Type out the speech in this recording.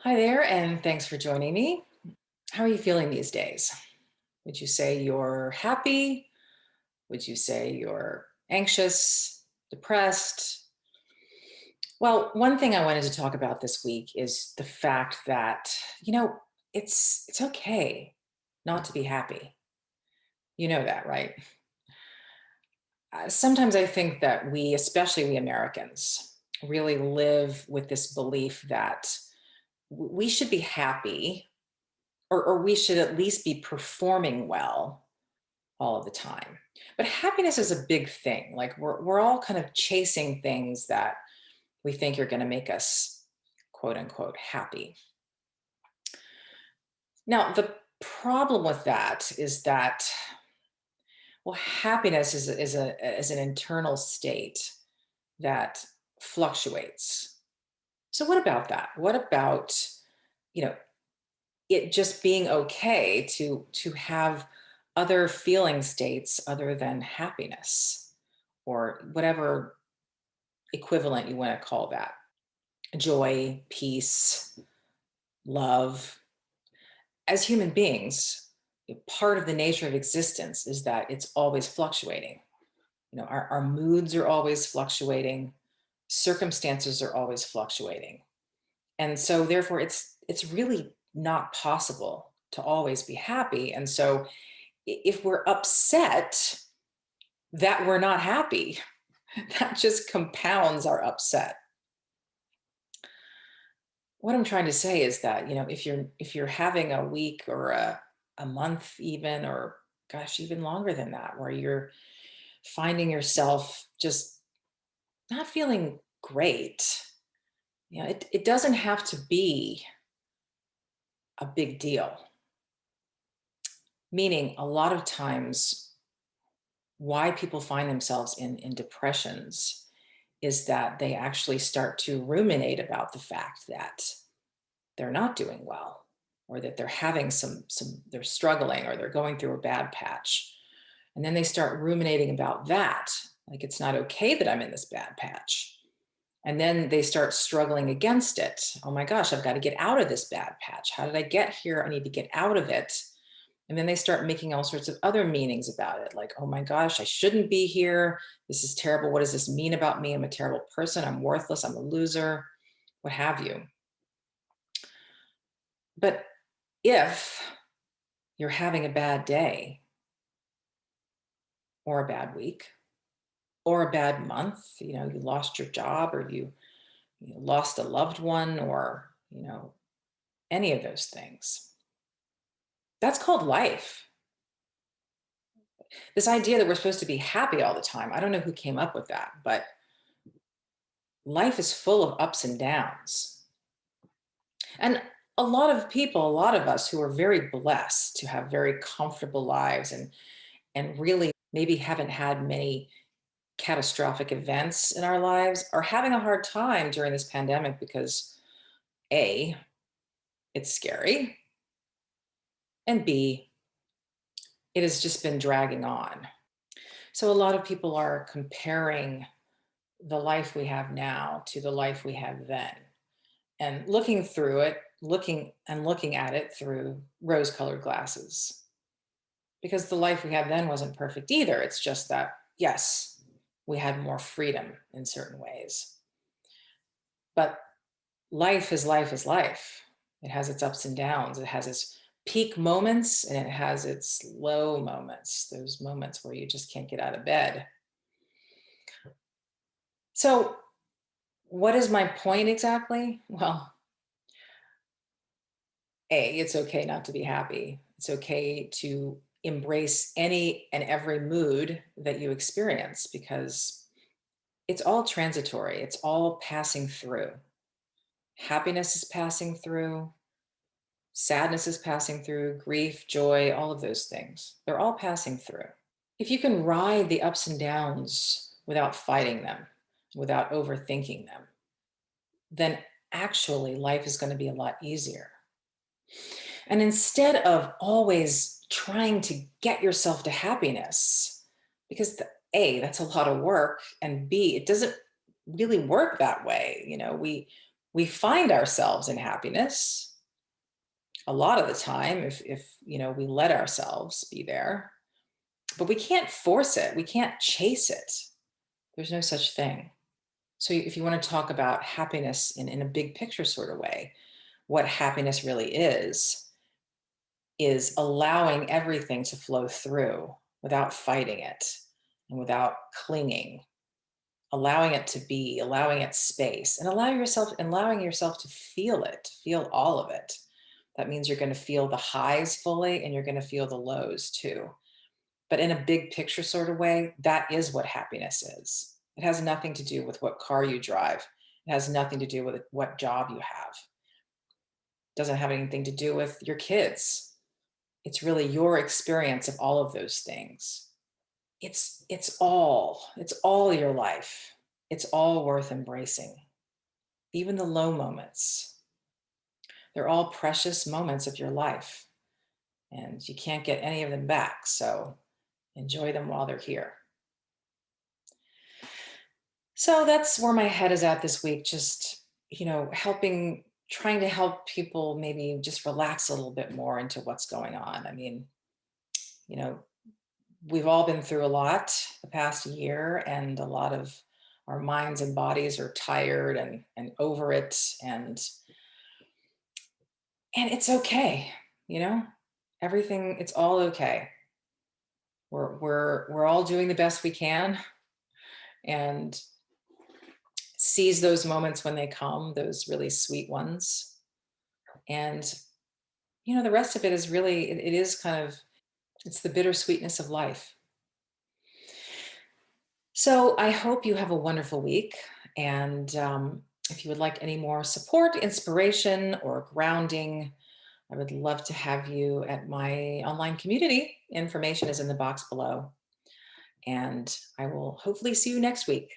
Hi there, and thanks for joining me. How are you feeling these days? Would you say you're happy? Would you say you're anxious, depressed? Well, one thing I wanted to talk about this week is the fact that, you know, it's okay not to be happy. You know that, right? Sometimes I think that we, especially we Americans, really live with this belief that we should be happy or we should at least be performing well all of the time. But happiness is a big thing. Like we're all kind of chasing things that we think are going to make us quote unquote happy. Now, the problem with that is that, well, happiness is an internal state that fluctuates. So what about that? What about, you know, it just being okay to have other feeling states other than happiness or whatever equivalent you want to call that? Joy, peace, love. As human beings, part of the nature of existence is that it's always fluctuating. Our moods are always fluctuating, circumstances are always fluctuating. And so therefore it's really not possible to always be happy. And so if we're upset that we're not happy, that just compounds our upset. What I'm trying to say is that, if you're having a week or a month even, or gosh, even longer than that, where you're finding yourself just not feeling great, it doesn't have to be a big deal. Meaning a lot of times why people find themselves in depressions is that they actually start to ruminate about the fact that they're not doing well, or that they're having they're struggling, or they're going through a bad patch. And then they start ruminating about that, like it's not okay that I'm in this bad patch. And then they start struggling against it. Oh my gosh, I've got to get out of this bad patch. How did I get here? I need to get out of it. And then they start making all sorts of other meanings about it, like, oh my gosh, I shouldn't be here. This is terrible. What does this mean about me? I'm a terrible person. I'm worthless. I'm a loser, what have you. But if you're having a bad day, or a bad week, or a bad month, you lost your job, or you lost a loved one, or any of those things, that's called life. This idea that we're supposed to be happy all the time, I don't know who came up with that, but life is full of ups and downs. And a lot of us who are very blessed to have very comfortable lives, and really maybe haven't had many catastrophic events in our lives, are having a hard time during this pandemic because A, it's scary, and B, it has just been dragging on. So a lot of people are comparing the life we have now to the life we had then, and looking at it through rose-colored glasses. Because the life we had then wasn't perfect either. It's just that, yes, we had more freedom in certain ways. But life is life is life. It has its ups and downs. It has its peak moments and it has its low moments, those moments where you just can't get out of bed. So, what is my point exactly? Well, A, it's okay not to be happy. It's okay to embrace any and every mood that you experience because it's all transitory, it's all passing through. Happiness is passing through, sadness is passing through, grief, joy, all of those things. They're all passing through. If you can ride the ups and downs without fighting them, without overthinking them, then actually life is going to be a lot easier. And instead of always trying to get yourself to happiness, because A, that's a lot of work, and B, it doesn't really work that way. We find ourselves in happiness a lot of the time if we let ourselves be there, but we can't force it. We can't chase it. There's no such thing. So if you want to talk about happiness in a big picture sort of way, what happiness really is allowing everything to flow through without fighting it and without clinging, allowing it to be, allowing it space, and allowing yourself to feel it, feel all of it. That means you're going to feel the highs fully and you're going to feel the lows too. But in a big picture sort of way, that is what happiness is. It has nothing to do with what car you drive. It has nothing to do with what job you have. It doesn't have anything to do with your kids. It's really your experience of all of those things. It's all your life. It's all worth embracing. Even the low moments. They're all precious moments of your life, and you can't get any of them back. So enjoy them while they're here. So that's where my head is at this week. Just, trying to help people maybe just relax a little bit more into what's going on. I mean, you know, we've all been through a lot the past year, and a lot of our minds and bodies are tired and over it. And it's okay, you know, everything, it's all okay. We're all doing the best we can, and seize those moments when they come, those really sweet ones. And the rest of it is really, it is kind of, it's the bittersweetness of life. So I hope you have a wonderful week. And if you would like any more support, inspiration, or grounding, I would love to have you at my online community. Information is in the box below. And I will hopefully see you next week.